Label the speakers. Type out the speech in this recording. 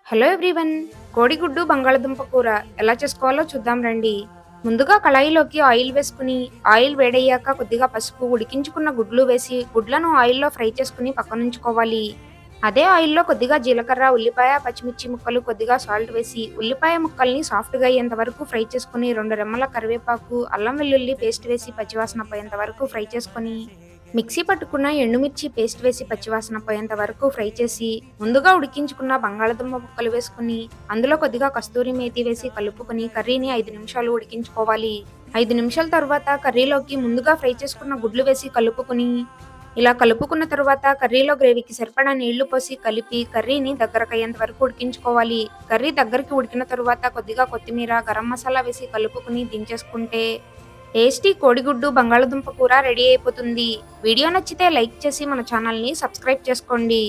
Speaker 1: Hello everyone. కోడిగుడ్డు బంగాళదుంప కూర ఎలా చేసుకోవాలో చూద్దాం రండి. ముందుగా కళాయిలోకి ఆయిల్ వేసుకుని, ఆయిల్ వేడయ్యాక కొద్దిగా పసుపు, ఉడికించుకున్న గుడ్లు వేసి గుడ్లను ఆయిల్‌లో ఫ్రై చేసుకుని పక్కనుంచుకోవాలి. అదే ఆయిల్‌లో కొద్దిగా జీలకర్ర, ఉల్లిపాయ, పచ్చిమిర్చి ముక్కలు, కొద్దిగా సాల్ట్ వేసి ఉల్లిపాయ ముక్కల్ని సాఫ్ట్‌గా అయ్యేంత వరకు ఫ్రై చేసుకొని 2 రెమ్మల కరివేపాకు, అల్లం వెల్లుల్లి పేస్ట్ వేసి పచ్చివాసన పోయేంత వరకు ఫ్రై చేసుకొని మిక్సీ పట్టుకున్న ఎండుమిర్చి పేస్ట్ వేసి పచ్చివాసన పోయేంత వరకు ఫ్రై చేసి, ముందుగా ఉడికించుకున్న బంగాళదుంప ముక్కలు వేసుకుని, అందులో కొద్దిగా కస్తూరి మేతి వేసి కలుపుకొని కర్రీని 5 నిమిషాలు ఉడికించుకోవాలి. 5 నిమిషాల తరువాత కర్రీలోకి ముందుగా ఫ్రై చేసుకున్న గుడ్లు వేసి కలుపుకొని, ఇలా కలుపుకున్న తరువాత కర్రీలో గ్రేవీకి సరిపడా నీళ్లు పోసి కలిపి కర్రీని దగ్గరకయ్యేంత వరకు ఉడికించుకోవాలి. కర్రీ దగ్గరికి ఉడికిన తరువాత కొద్దిగా కొత్తిమీర, గరం మసాలా వేసి కలుపుకొని దించేసుకుంటే టేస్టీ కోడిగుడ్డు బంగాళదుంప కూర రెడీ అయిపోతుంది. వీడియో నచ్చితే లైక్ చేసి మన ఛానల్‌ని సబ్స్క్రైబ్ చేసుకోండి.